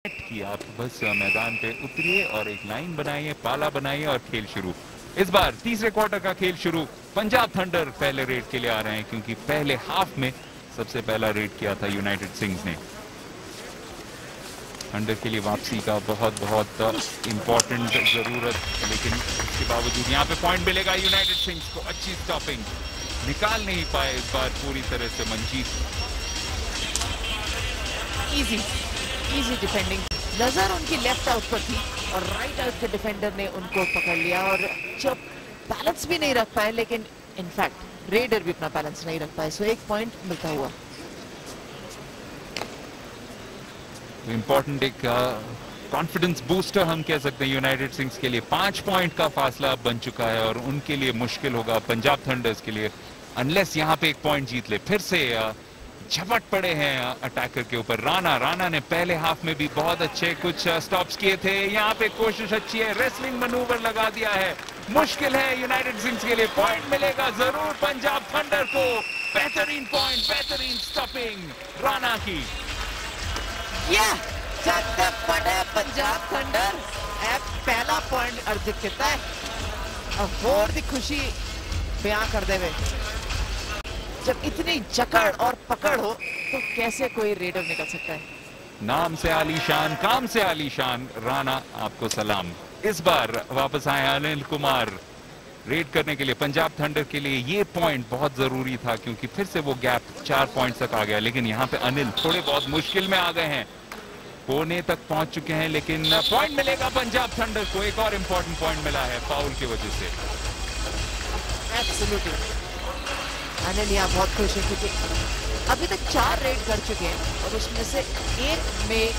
कि आप बस मैदान पे उतरिए और एक लाइन बनाइए, पाला बनाइए और खेल शुरू। इस बार तीसरे क्वार्टर का खेल शुरू। पंजाब थंडर पहले रेड के लिए आ रहे हैं क्योंकि पहले हाफ में सबसे पहला रेड किया था यूनाइटेड सिंग्स ने। थंडर के लिए वापसी का बहुत इंपॉर्टेंट जरूरत, लेकिन उसके बावजूद यहाँ पे पॉइंट मिलेगा यूनाइटेड सिंग्स को। अच्छी स्टॉपिंग, निकाल नहीं पाए इस बार पूरी तरह से मंजीत। इजी डिफेंडिंग, नजर उनकी लेफ्ट आउट पर थी और राइट आउट के डिफेंडर ने उनको पकड़ लिया और जब बैलेंस भी नहीं रख पाए, लेकिन इनफैक्ट रेडर भी अपना बैलेंस नहीं रख पाए, सो एक पॉइंट मिलता हुआ। इंपॉर्टेंट एक कॉन्फिडेंस बूस्टर हम कह सकते हैं यूनाइटेड सिंग्स के लिए। 5 पॉइंट का फासला बन चुका है और उनके लिए मुश्किल होगा पंजाब थंडर्स के लिए, अनलेस यहाँ पे एक पॉइंट जीत ले। फिर से झपट पड़े हैं अटैकर के ऊपर। राणा ने पहले हाफ में भी बहुत अच्छे कुछ स्टॉप्स किए थे। यहाँ पे कोशिश अच्छी है, रेसलिंग मैनूवर लगा दिया है। मुश्किल है यूनाइटेड सिंग्स के लिए। पॉइंट मिलेगा जरूर पंजाब थंडर को। बेहतरीन पॉइंट, बेहतरीन स्टॉपिंग राणा की। पड़े पंजाब थंडर पहला पॉइंट अर्जित करता है और दी खुशी बयां कर दे। जब इतनी जकड़ और पकड़ हो तो कैसे कोई रेडर निकल सकता है। नाम से आलीशान, काम से आलीशान राणा, आपको सलाम। इस बार वापस आए अनिल कुमार रेड करने के लिए। पंजाब थंडर के लिए ये पॉइंट बहुत जरूरी था क्योंकि फिर से वो गैप 4 पॉइंट तक आ गया, लेकिन यहाँ पे अनिल थोड़े बहुत मुश्किल में आ गए हैं। कोने तक पहुंच चुके हैं, लेकिन पॉइंट मिलेगा पंजाब थंडर को। एक और इंपॉर्टेंट पॉइंट मिला है फाउल की वजह से। एब्सोल्युटली, अनिल यहाँ बहुत खुश है क्योंकि अभी तक 4 रेड कर चुके हैं और उसमें से एक में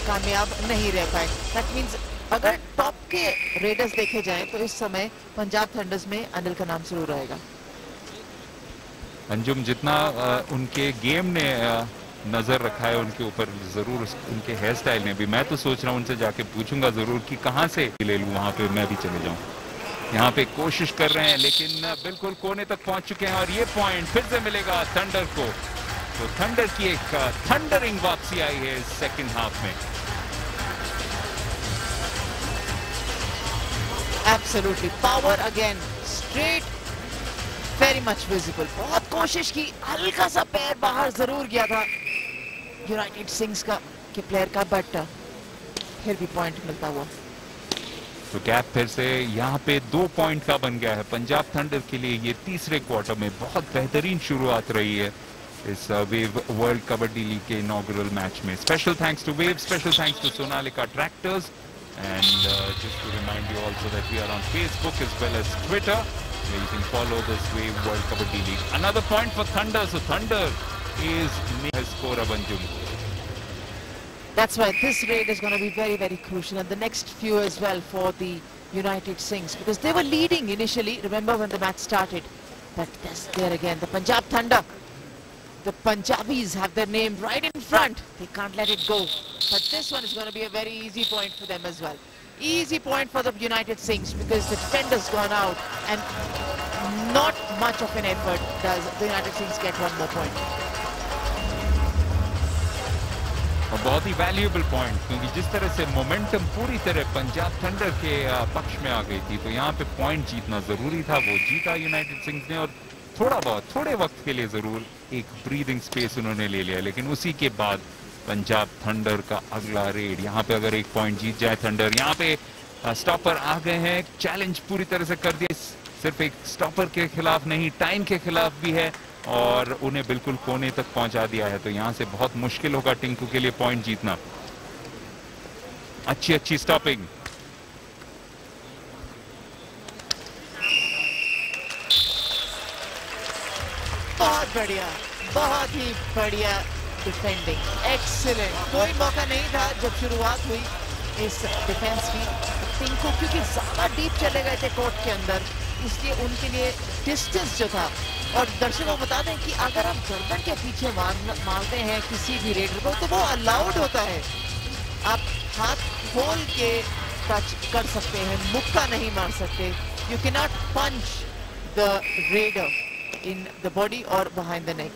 कामयाब नहीं रह पाए। दैट मींस अगर टॉप के रेडर्स देखे जाएं तो इस समय पंजाब थंडर्स में अनिल का नाम जरूर रहेगा। अंजुम, जितना उनके गेम ने नजर रखा है उनके ऊपर, जरूर उनके हेयर स्टाइल ने भी। मैं तो सोच रहा हूँ उनसे जाके पूछूंगा जरूर कि कहाँ से ले लूँ, वहां पे मैं भी चले जाऊं। यहाँ पे कोशिश कर रहे हैं लेकिन बिल्कुल कोने तक पहुंच चुके हैं और ये पॉइंट फिर से मिलेगा थंडर को। तो थंडर की एक थंडरिंग वापसी आई है सेकंड हाफ में। Absolutely, power again, straight, very much visible. बहुत कोशिश की, हल्का सा पैर बाहर जरूर गया था यूनाइटेड सिंग्स का के प्लेयर का, बट फिर भी पॉइंट मिलता हुआ। तो गैप फिर से यहाँ पे 2 पॉइंट का बन गया है पंजाब थंडर के लिए। ये तीसरे क्वार्टर में बहुत बेहतरीन शुरुआत रही है इस वेव वर्ल्ड कबड्डी लीग के इनॉग्रल मैच में। Special thanks to wave, special thanks to Sonalika tractors, and just to remind you also that we are on Facebook as well as Twitter, where you can follow this Wave World Kabaddi League. Another point for Thunder, so Thunder is his score of Anjum. That's why this raid is going to be very crucial, and the next few as well for the United Sings, because they were leading initially. Remember when the match started, but that's there again. The Punjab Thunder, the Punjabis have their name right in front. They can't let it go. But this one is going to be a very easy point for them as well. Easy point for the United Sings because the defender's gone out, and not much of an effort does the United Sings get one more point. और बहुत ही valuable point, क्योंकि जिस तरह से momentum पूरी तरह Punjab thunder के पक्ष में आ गई थी, तो यहाँ पे पॉइंट जीतना जरूरी था। वो जीता यूनाइटेड सिंग्स ने और थोड़े वक्त के लिए जरूर एक ब्रीदिंग स्पेस उन्होंने ले लिया, लेकिन उसी के बाद पंजाब थंडर का अगला रेड। यहाँ पे अगर एक पॉइंट जीत जाए थंडर, यहाँ पे स्टॉपर आ गए हैं, चैलेंज पूरी तरह से कर दिया। सिर्फ एक स्टॉपर के खिलाफ नहीं, टाइम के खिलाफ भी है और उन्हें बिल्कुल कोने तक पहुंचा दिया है। तो यहां से बहुत मुश्किल होगा टिंकू के लिए पॉइंट जीतना। अच्छी स्टॉपिंग, बहुत ही बढ़िया डिफेंडिंग, एक्सीलेंट। कोई मौका नहीं था जब शुरुआत हुई इस डिफेंस की। टिंकू क्योंकि ज्यादा डीप चले गए थे कोर्ट के अंदर, इसलिए उनके लिए डिस्टेंस जो था। और दर्शकों बता दें कि अगर आप गर्दन के पीछे मारते हैं किसी भी रेडर को तो वो अलाउड होता है। आप हाथ खोल के टच कर सकते हैं, मुक्का नहीं मार सकते। You can not punch the raider in the body और बिहाइंड द नेक।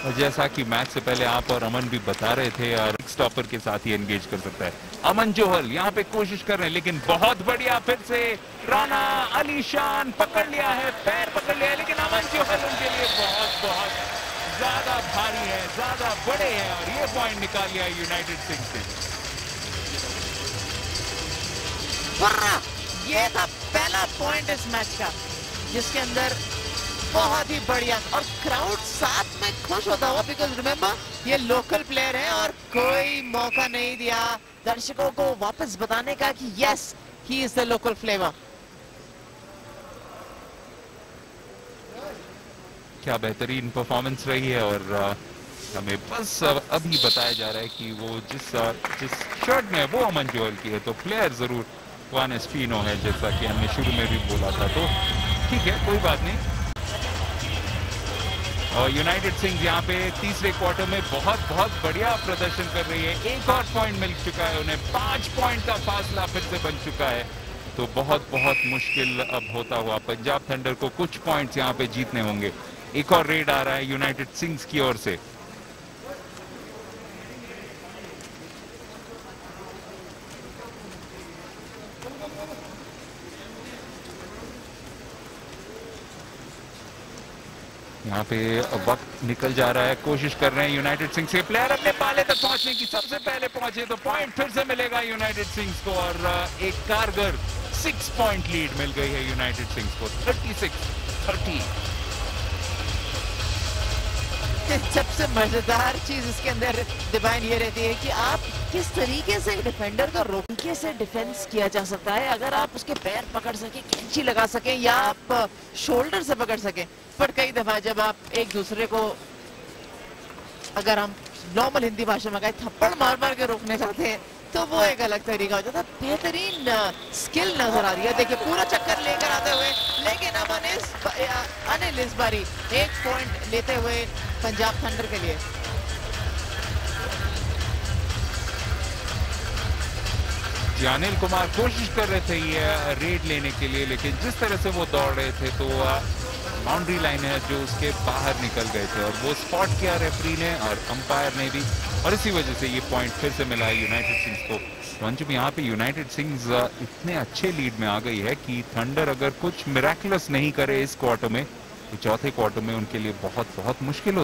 और जैसा कि मैच से पहले आप और अमन भी बता रहे थे, और स्टॉपर के साथ ही एंगेज कर सकता है। अमन जोहल यहाँ पे कोशिश कर रहे हैं, लेकिन बहुत बढ़िया फिर से राना अलीशान पकड़ लिया है, पैर पकड़ लिया है, लेकिन अमन जोहल उनके लिए बहुत बहुत ज्यादा भारी है, ज्यादा बड़े हैं, और ये पॉइंट निकाल लिया यूनाइटेड सिंह ने। ये था पहला पॉइंट इस मैच का, जिसके अंदर बहुत ही बढ़िया, और क्राउड साथ में खुश होता हुआ, बिकॉज रिमेम्बर ये लोकल प्लेयर है और कोई मौका नहीं दिया दर्शकों को वापस बताने का कि yes he is the local flavour. क्या बेहतरीन परफॉर्मेंस रही है, और हमें बस अभी बताया जा रहा है कि वो जिस शर्ट में है वो अमन जोहल की है, तो प्लेयर जरूर जुआन एस्पिनो है, जैसा कि हमने शुरू में भी बोला था। तो ठीक है, कोई बात नहीं। और यूनाइटेड सिंह यहाँ पे तीसरे क्वार्टर में बहुत बहुत बढ़िया प्रदर्शन कर रही है। एक और पॉइंट मिल चुका है उन्हें, 5 पॉइंट का फासला फिर से बन चुका है। तो बहुत बहुत मुश्किल अब होता हुआ पंजाब थंडर को कुछ पॉइंट्स यहाँ पे जीतने होंगे। एक और रेड आ रहा है यूनाइटेड सिंह की ओर से। यहाँ पे वक्त निकल जा रहा है, कोशिश कर रहे हैं यूनाइटेड सिंह के प्लेयर अपने पाले तक पहुंचने की। सबसे पहले पहुंचे तो पॉइंट फिर से मिलेगा यूनाइटेड सिंह को, और एक कारगर 6 पॉइंट लीड मिल गई है यूनाइटेड सिंह को, 36-30। सबसे मजेदार चीज इसके अंदर डिवाइन ये रहती है कि आप किस तरीके से डिफेंडर का रोके से डिफेंस किया जा सकता है, अगर आप उसके पैर पकड़ सके, कैंची लगा सके, या आप शोल्डर से पकड़ सके। पर कई दफा जब आप एक दूसरे को, अगर हम नॉर्मल हिंदी भाषा में कहें, थप्पड़ मार मार के रोकने जाते हैं, तो वो एक अलग तरीका हो जाता है। बेहतरीन स्किल नजर आ रही है। देखिए पूरा चक्कर लेकर आते हुए, लेकिन अनिल इस बारी 1 पॉइंट लेते हुए पंजाब थंडर के लिए। अनिल कुमार कोशिश कर रहे थे ये रेड लेने के लिए, लेकिन जिस तरह से वो दौड़ रहे थे तो बाउंड्री लाइन है जो उसके बाहर निकल गए थे, और वो स्पॉट किया रेफरी ने और अंपायर ने भी, और इसी वजह से ये पॉइंट फिर से मिला है यूनाइटेड सिंह को। अंजुम यहाँ पे यूनाइटेड सिंह इतने अच्छे लीड में आ गई है कि थंडर अगर कुछ मिराकुलस नहीं करे इस क्वार्टर में, तो चौथे क्वार्टर में उनके लिए बहुत बहुत मुश्किल हो।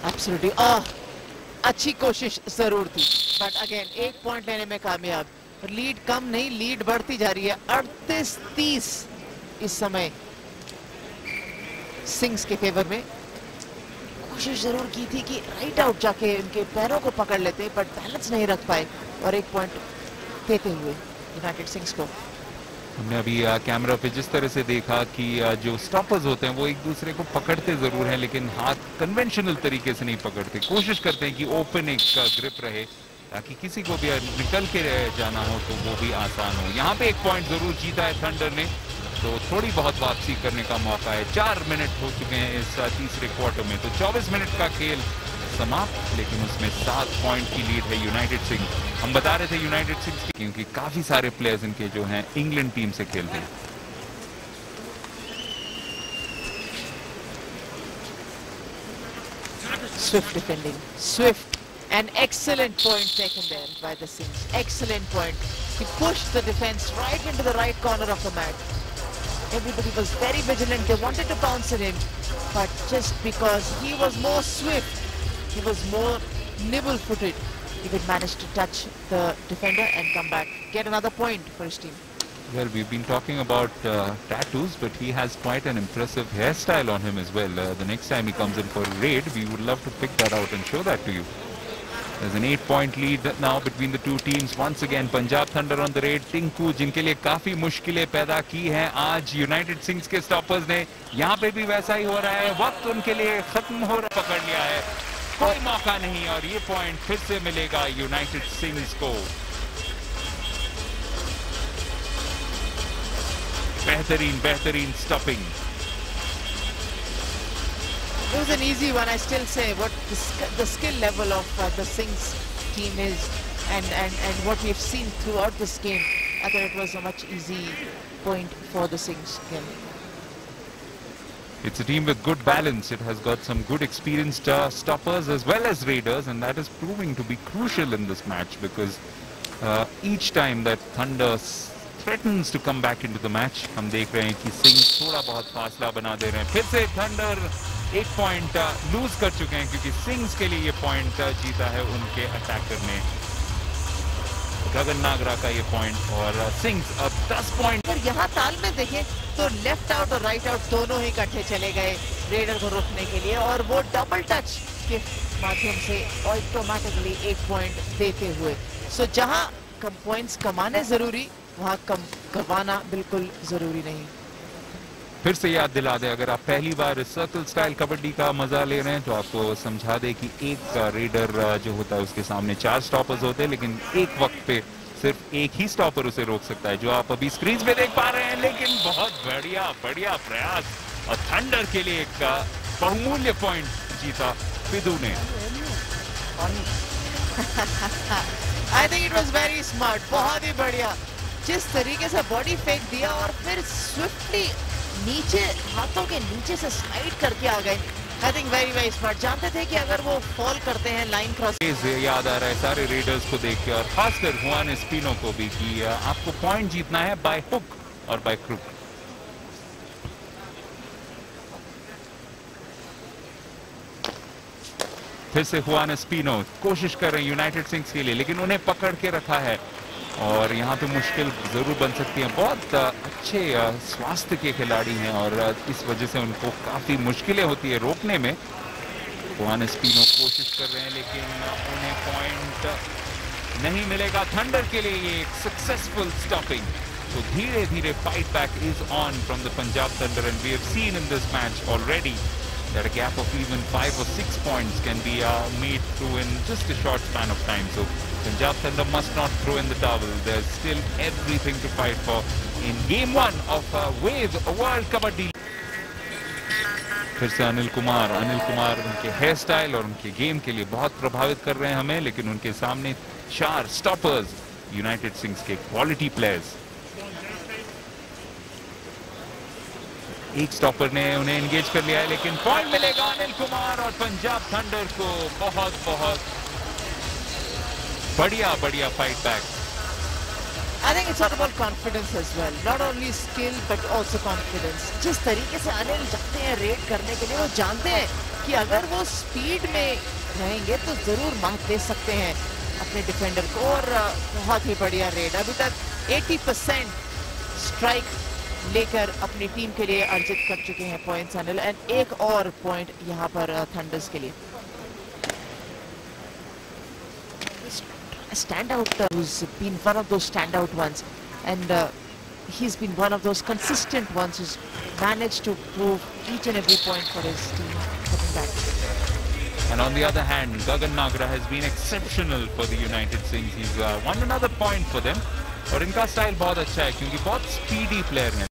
एब्सोल्युटली अच्छी कोशिश जरूर थी, बट अगेन 1 पॉइंट लेने में कामयाब। लीड कम नहीं, लीड बढ़ती जा रही है। 38-30 इस समय सिंग्स के फेवर में। कोशिश जरूर की थी कि राइट आउट जाके उनके पैरों को पकड़ लेते, बट बैलेंस नहीं रख पाए, और 1 पॉइंट देते हुए यूनाइटेड सिंग्स को। हमने अभी कैमरा पे जिस तरह से देखा कि जो स्टॉपर्स होते हैं वो एक दूसरे को पकड़ते जरूर हैं, लेकिन हाथ कन्वेंशनल तरीके से नहीं पकड़ते। कोशिश करते हैं कि ओपन एक ग्रिप रहे, ताकि किसी को भी निकल के जाना हो तो वो भी आसान हो। यहाँ पे 1 पॉइंट जरूर जीता है थंडर ने, तो थोड़ी बहुत वापसी करने का मौका है। 4 मिनट हो चुके हैं इस तीसरे क्वार्टर में, तो 24 मिनट का खेल समाप्त, लेकिन उसमें 7 पॉइंट की लीड है यूनाइटेड सिंह। हम बता रहे थे यूनाइटेड सिंह की, क्योंकि काफी सारे प्लेयर्स इनके जो हैं इंग्लैंड टीम से खेलते हैं। Swift defending, swift, an excellent point taken there by the Singhs. Excellent point. He pushed the defense right into the right corner of the mat. Everybody was very vigilant. They wanted to pounce at him, but just because he was more swift, he was more nimble-footed, he could manage to touch the defender and come back, get another point for his team. Well, we've been talking about tattoos, but he has quite an impressive hairstyle on him as well. The next time he comes in for a raid, we would love to pick that out and show that to you. There's an 8-point lead now between the two teams. Once again, Punjab Thunder on the raid. Tinku, जिनके लिए काफी मुश्किलें पैदा की हैं आज United Singh के stoppers ने, यहाँ पे भी वैसा ही हो रहा है। वक्त उनके लिए खत्म हो रहा, पकड़ लिया है, कोई मौका नहीं, और ये पॉइंट फिर से मिलेगा यूनाइटेड सिंह को। बेहतरीन stopping. It was an easy one. I still say what the skill level of the Singhs team is, and what we've seen throughout this game. I thought it was a much easy point for the Singhs again. It's a team with good balance. It has got some good experienced stoppers as well as raiders, and that is proving to be crucial in this match because each time that Thunder threatens to come back into the match, हम देख रहे हैं कि सिंह थोड़ा बहुत फासला बना दे रहे हैं. फिर से थंडर एक पॉइंट लूज कर चुके हैं क्योंकि सिंग्स के लिए ये पॉइंट जीता है उनके अटैकर ने. गगन नागरा का ये पॉइंट और सिंग्स अब 10 पॉइंट. अगर यहाँ ताल में देखें तो लेफ्ट आउट और राइट आउट दोनों ही इकट्ठे चले गए रेडर को रोकने के लिए और वो डबल टच के माध्यम से ऑटोमेटिकली एक पॉइंट देते हुए. सो जहाँ कम पॉइंट्स कमाने जरूरी, वहाँ कम करवाना बिल्कुल जरूरी नहीं. फिर से याद दिला दे, अगर आप पहली बार इस सर्कल स्टाइल कबड्डी का मजा ले रहे हैं तो आपको समझा दे कि एक रेडर जो होता है उसके सामने 4 स्टॉपर्स होते हैं, लेकिन एक वक्त पे सिर्फ एक ही स्टॉपर उसे रोक सकता है, जो आप अभी स्क्रीन पे देख पा रहे हैं. लेकिन बहुत बढ़िया प्रयास और थंडर के लिए एक बहुमूल्य पॉइंट जीता फिदू ने. I think it was very smart. बहुत ही बढ़िया जिस तरीके से बॉडी फेंक दिया और फिर स्विफ्टली नीचे हाथों के नीचे से स्लाइड करके आ गए. I think very smart. जानते थे कि अगर वो फॉल करते हैं लाइन क्रॉस. याद आ रहा है सारे रेडर्स को देख के और खासकर हुआन एस्पिनो को भी कि आपको पॉइंट जीतना है बाय हुक और बाय क्रुक. फिर से हुआन एस्पिनो कोशिश कर रहे हैं यूनाइटेड सिंग्स के लिए, लेकिन उन्हें पकड़ के रखा है और यहाँ पे मुश्किल जरूर बन सकती है. बहुत अच्छे स्वास्थ्य के खिलाड़ी हैं और इस वजह से उनको काफी मुश्किलें होती है रोकने में. हुआन एस्पिनो कोशिश कर रहे हैं लेकिन उन्हें पॉइंट नहीं मिलेगा. थंडर के लिए ये एक सक्सेसफुल स्टॉपिंग. तो धीरे धीरे fight back is on from the Punjab thunder and we have seen in this match already that a gap of even 5 or 6 points can be made through in just a short span of time. So Punjab Thunder must not throw in the towel. There's still everything to fight for in game 1 of Wave World Kabaddi. फिर से अनिल कुमार उनके hair style और उनके game के लिए बहुत प्रभावित कर रहे हैं हमें, लेकिन उनके सामने 4 स्टॉपर्स यूनाइटेड सिंग्स के क्वालिटी प्लेयर्स. एक स्टॉपर ने उन्हें एंगेज कर लिया है लेकिन पॉइंट मिलेगा अनिल कुमार और पंजाब थंडर को. बहुत बढ़िया fight back. I think it's all about confidence as well. Not only skill but also confidence. जिस तरीके से अनिल जाते हैं रेड करने के लिए, वो जानते हैं कि अगर वो स्पीड में रहेंगे तो जरूर मात दे सकते हैं अपने डिफेंडर को. और बहुत ही बढ़िया रेड. अभी तक 80% स्ट्राइक लेकर अपनी टीम के लिए अर्जित कर चुके हैं पॉइंट्स अनिल. एंड एक और पॉइंट यहाँ पर थंडर्स के लिए. Standout who's been one of those standout ones, and he's been one of those consistent ones who's managed to prove each and every point for his team coming back. And on the other hand, Gagan Nagra has been exceptional for the United Sings's. He's won another point for them. और इनका style बहुत अच्छा है क्योंकि बहुत speedy player हैं.